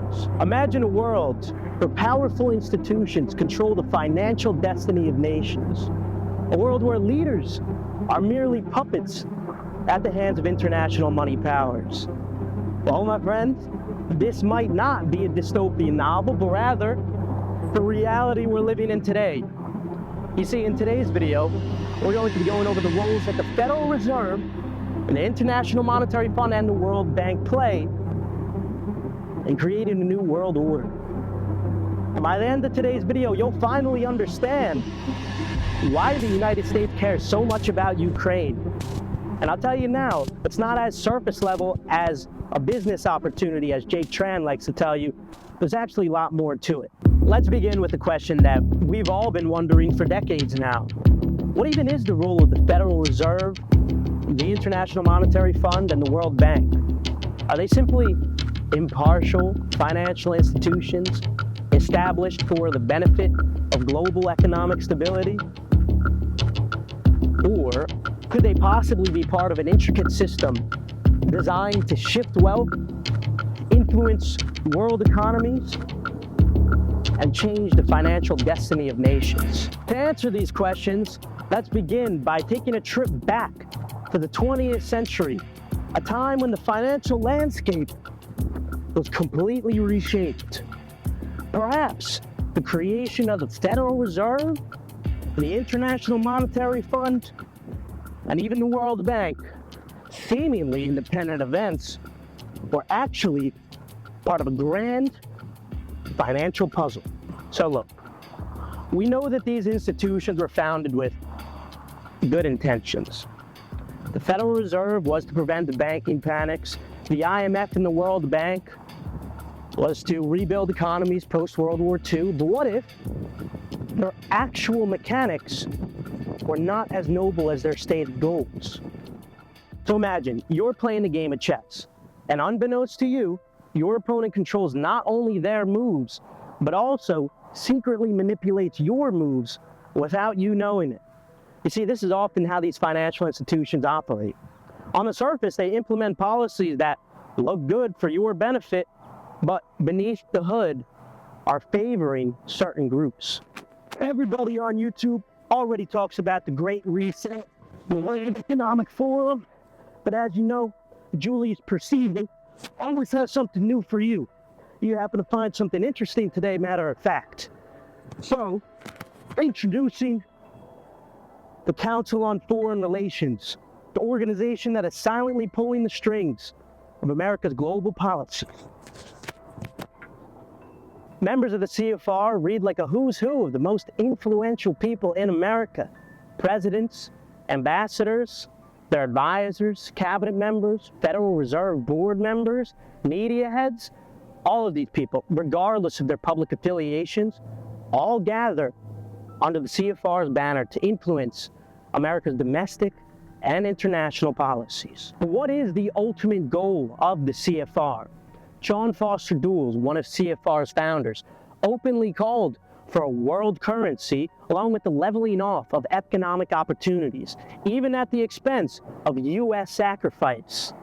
powers. Imagine a world where powerful institutions control the financial destiny of nations. A world where leaders are merely puppets at the hands of international money powers. Well, my friends, this might not be a dystopian novel, but rather the reality we're living in today. You see, in today's video, we're going to be going over the roles that the Federal Reserve, and the International Monetary Fund, and the World Bank play in creating a new world order. And by the end of today's video, you'll finally understand why the United States cares so much about Ukraine. And I'll tell you now, it's not as surface level as a business opportunity, as Jake Tran likes to tell you. There's actually a lot more to it. Let's begin with the question that we've all been wondering for decades now. What even is the role of the Federal Reserve, the International Monetary Fund, and the World Bank? Are they simply impartial financial institutions established for the benefit of global economic stability? Or could they possibly be part of an intricate system designed to shift wealth, influence world economies, and change the financial destiny of nations? To answer these questions, let's begin by taking a trip back to the 20th century, a time when the financial landscape was completely reshaped. Perhaps the creation of the Federal Reserve, the International Monetary Fund, and even the World Bank, seemingly independent events, were actually part of a grand financial puzzle. So look, we know that these institutions were founded with good intentions. The Federal Reserve was to prevent the banking panics. The IMF and the World Bank was to rebuild economies post-World War II. But what if their actual mechanics were not as noble as their stated goals? So imagine you're playing a game of chess, and unbeknownst to you, your opponent controls not only their moves, but also secretly manipulates your moves without you knowing it. You see, this is often how these financial institutions operate. On the surface, they implement policies that look good for your benefit, but beneath the hood are favoring certain groups. Everybody on YouTube already talks about the Great Reset, the World Economic Forum, but as you know, Julius Perceiving always has something new for you. You happen to find something interesting today, matter of fact. So, introducing the Council on Foreign Relations, the organization that is silently pulling the strings of America's global policy. Members of the CFR read like a who's who of the most influential people in America. Presidents, ambassadors, their advisors, cabinet members, Federal Reserve Board members, media heads, all of these people, regardless of their public affiliations, all gather under the CFR's banner to influence America's domestic and international policies. But what is the ultimate goal of the CFR? John Foster Dulles, one of CFR's founders, openly called for a world currency along with the leveling off of economic opportunities, even at the expense of U.S. sacrifice.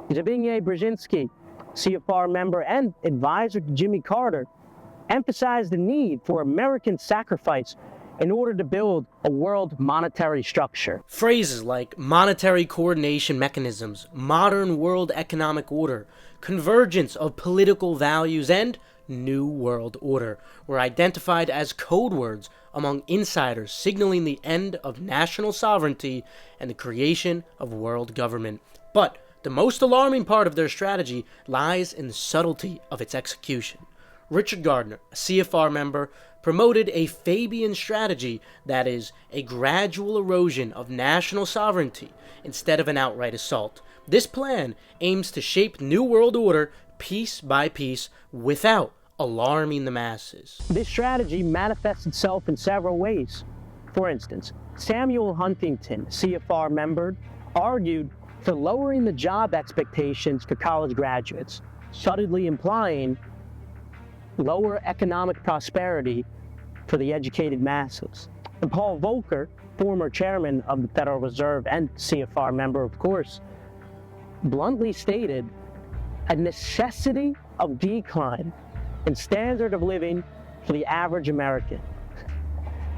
Zbigniew Brzezinski, CFR member and advisor to Jimmy Carter, emphasized the need for American sacrifice in order to build a world monetary structure. Phrases like monetary coordination mechanisms, modern world economic order, convergence of political values, and New World Order were identified as code words among insiders signaling the end of national sovereignty and the creation of world government. But the most alarming part of their strategy lies in the subtlety of its execution. Richard Gardner, a CFR member, promoted a Fabian strategy that is a gradual erosion of national sovereignty instead of an outright assault. This plan aims to shape New World Order piece by piece without alarming the masses. This strategy manifests itself in several ways. For instance, Samuel Huntington, CFR member, argued for lowering the job expectations for college graduates, subtly implying lower economic prosperity for the educated masses. And Paul Volcker, former chairman of the Federal Reserve and CFR member, of course, bluntly stated a necessity of decline in standard of living for the average American.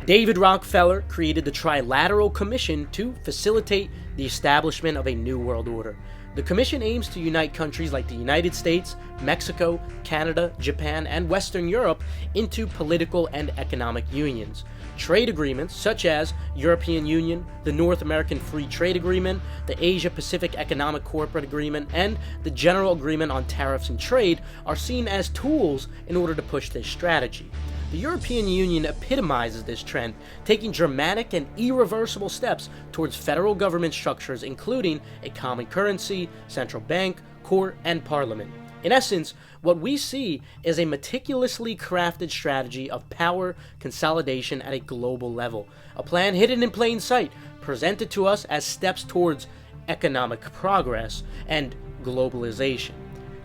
David Rockefeller created the Trilateral Commission to facilitate the establishment of a new world order. The commission aims to unite countries like the United States, Mexico, Canada, Japan, and Western Europe into political and economic unions. Trade agreements such as European Union, the North American Free Trade Agreement, the Asia-Pacific Economic Corporate Agreement, and the General Agreement on Tariffs and Trade are seen as tools in order to push this strategy. The European Union epitomizes this trend, taking dramatic and irreversible steps towards federal government structures including a common currency, central bank, court, and parliament. In essence, what we see is a meticulously crafted strategy of power consolidation at a global level, a plan hidden in plain sight, presented to us as steps towards economic progress and globalization.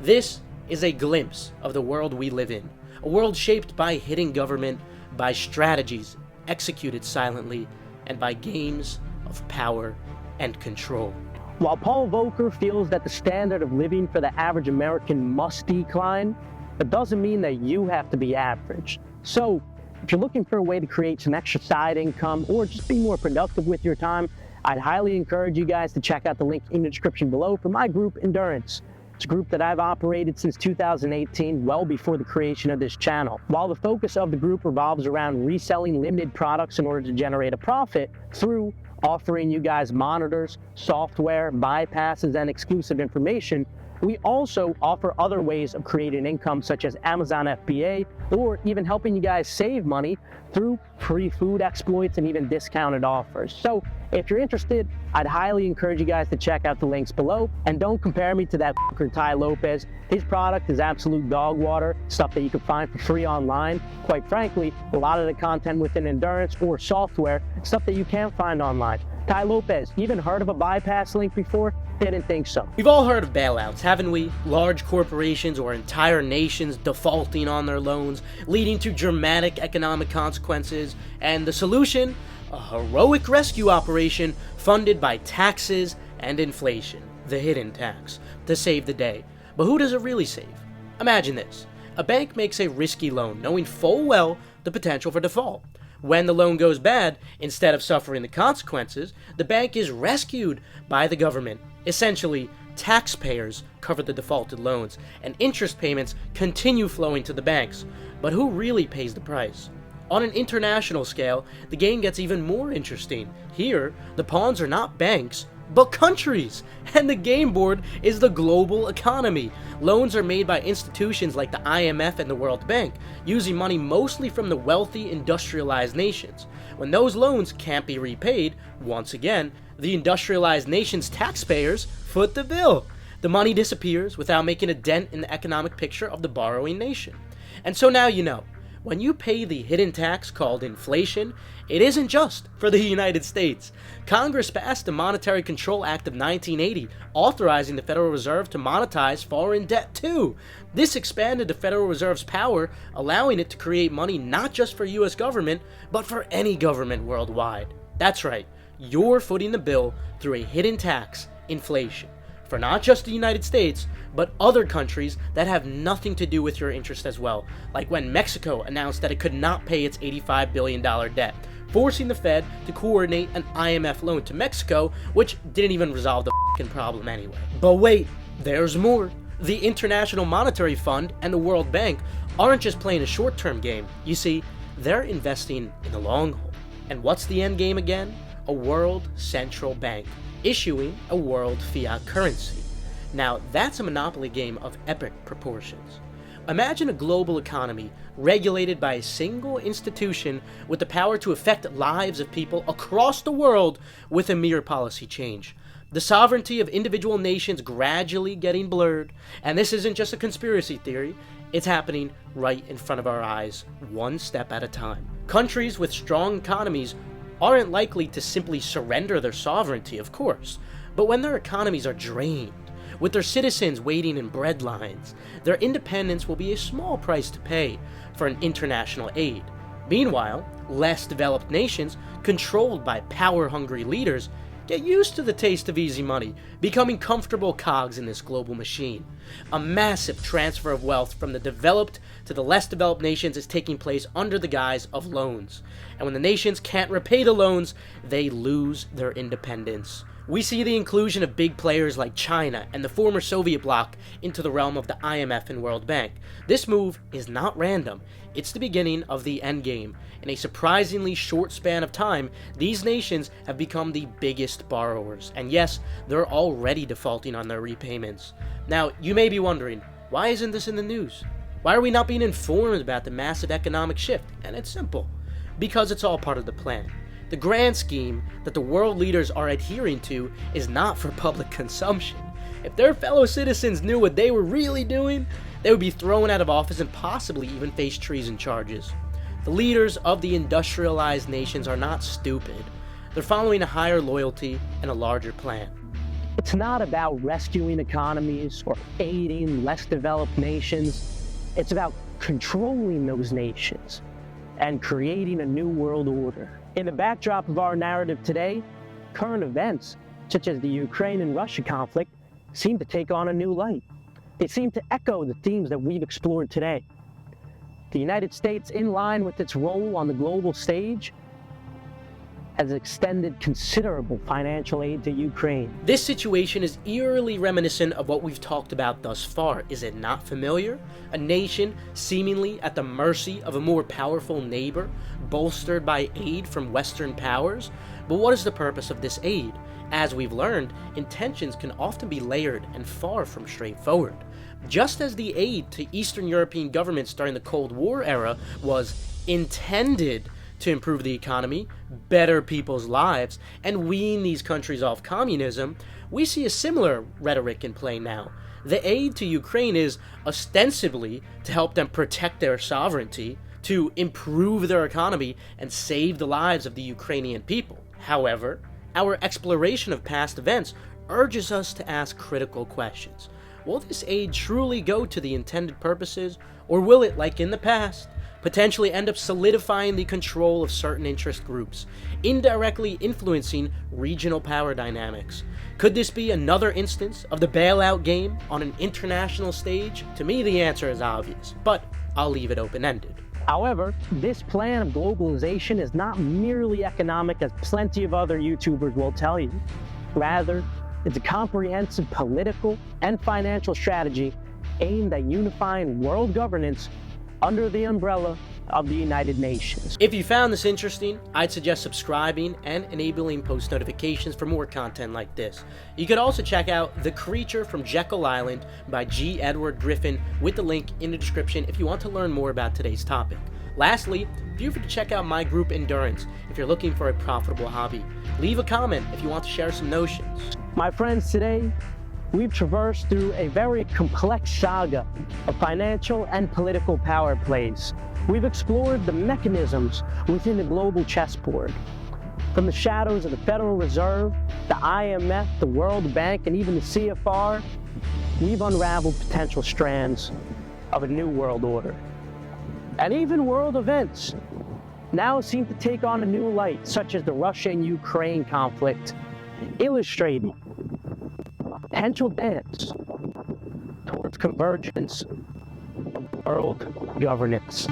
This is a glimpse of the world we live in, a world shaped by hidden government, by strategies executed silently, and by games of power and control. While Paul Volcker feels that the standard of living for the average American must decline, that doesn't mean that you have to be average. So, if you're looking for a way to create some extra side income or just be more productive with your time, I'd highly encourage you guys to check out the link in the description below for my group, Endurance. It's a group that I've operated since 2018, well before the creation of this channel. While the focus of the group revolves around reselling limited products in order to generate a profit through offering you guys monitors, software, bypasses, and exclusive information, we also offer other ways of creating income such as Amazon FBA, or even helping you guys save money through free food exploits and even discounted offers. So if you're interested, I'd highly encourage you guys to check out the links below. And don't compare me to that fucker Ty Lopez. His product is absolute dog water, stuff that you can find for free online. Quite frankly, a lot of the content within Endurance or software, stuff that you can't find online. Ty Lopez, even heard of a bypass link before? Didn't think so. We've all heard of bailouts, haven't we? Large corporations or entire nations defaulting on their loans, leading to dramatic economic consequences, and the solution? A heroic rescue operation funded by taxes and inflation, the hidden tax, to save the day. But who does it really save? Imagine this. A bank makes a risky loan, knowing full well the potential for default. When the loan goes bad, instead of suffering the consequences, the bank is rescued by the government. Essentially, taxpayers cover the defaulted loans, and interest payments continue flowing to the banks. But who really pays the price? On an international scale, the game gets even more interesting. Here, the pawns are not banks, but countries, and the game board is the global economy. Loans are made by institutions like the IMF and the World Bank, using money mostly from the wealthy industrialized nations. When those loans can't be repaid, once again, the industrialized nation's taxpayers foot the bill. The money disappears without making a dent in the economic picture of the borrowing nation. And so now you know. When you pay the hidden tax called inflation, it isn't just for the United States. Congress passed the Monetary Control Act of 1980, authorizing the Federal Reserve to monetize foreign debt too. This expanded the Federal Reserve's power, allowing it to create money not just for U.S. government, but for any government worldwide. That's right, you're footing the bill through a hidden tax, inflation, for not just the United States, but other countries that have nothing to do with your interest as well, like when Mexico announced that it could not pay its $85 billion debt, forcing the Fed to coordinate an IMF loan to Mexico, which didn't even resolve the f***ing problem anyway. But wait, there's more. The International Monetary Fund and the World Bank aren't just playing a short-term game. You see, they're investing in the long haul. And what's the end game again? A world central bank, issuing a world fiat currency. Now, that's a monopoly game of epic proportions. Imagine a global economy regulated by a single institution with the power to affect lives of people across the world with a mere policy change. The sovereignty of individual nations gradually getting blurred, and this isn't just a conspiracy theory, it's happening right in front of our eyes, one step at a time. Countries with strong economies aren't likely to simply surrender their sovereignty, of course, but when their economies are drained, with their citizens waiting in bread lines, their independence will be a small price to pay for an international aid. Meanwhile, less developed nations, controlled by power-hungry leaders, get used to the taste of easy money, becoming comfortable cogs in this global machine. A massive transfer of wealth from the developed to the less developed nations is taking place under the guise of loans. And when the nations can't repay the loans, they lose their independence. We see the inclusion of big players like China and the former Soviet bloc into the realm of the IMF and World Bank. This move is not random. It's the beginning of the endgame. In a surprisingly short span of time, these nations have become the biggest borrowers. And yes, they're already defaulting on their repayments. Now, you may be wondering, why isn't this in the news? Why are we not being informed about the massive economic shift? And it's simple. Because it's all part of the plan. The grand scheme that the world leaders are adhering to is not for public consumption. If their fellow citizens knew what they were really doing, they would be thrown out of office and possibly even face treason charges. The leaders of the industrialized nations are not stupid. They're following a higher loyalty and a larger plan. It's not about rescuing economies or aiding less developed nations. It's about controlling those nations and creating a new world order. In the backdrop of our narrative today, current events, such as the Ukraine and Russia conflict, seem to take on a new light. They seem to echo the themes that we've explored today. The United States, in line with its role on the global stage, has extended considerable financial aid to Ukraine. This situation is eerily reminiscent of what we've talked about thus far. Is it not familiar? A nation seemingly at the mercy of a more powerful neighbor, bolstered by aid from Western powers? But what is the purpose of this aid? As we've learned, intentions can often be layered and far from straightforward. Just as the aid to Eastern European governments during the Cold War era was intended to improve the economy, better people's lives, and wean these countries off communism, we see a similar rhetoric in play now. The aid to Ukraine is ostensibly to help them protect their sovereignty, to improve their economy, and save the lives of the Ukrainian people. However, our exploration of past events urges us to ask critical questions. Will this aid truly go to the intended purposes, or will it, like in the past, potentially end up solidifying the control of certain interest groups, indirectly influencing regional power dynamics? Could this be another instance of the bailout game on an international stage? To me, the answer is obvious, but I'll leave it open-ended. However, this plan of globalization is not merely economic, as plenty of other YouTubers will tell you. Rather, it's a comprehensive political and financial strategy aimed at unifying world governance under the umbrella of the United Nations. If you found this interesting, I'd suggest subscribing and enabling post notifications for more content like this. You could also check out The Creature from Jekyll Island by G. Edward Griffin with the link in the description if you want to learn more about today's topic. Lastly, feel free to check out my group Endurance if you're looking for a profitable hobby. Leave a comment if you want to share some notions. My friends, today, we've traversed through a very complex saga of financial and political power plays. We've explored the mechanisms within the global chessboard. From the shadows of the Federal Reserve, the IMF, the World Bank, and even the CFR, we've unraveled potential strands of a new world order. And even world events now seem to take on a new light, such as the Russia and Ukraine conflict, illustrating potential dance towards convergence of world governance.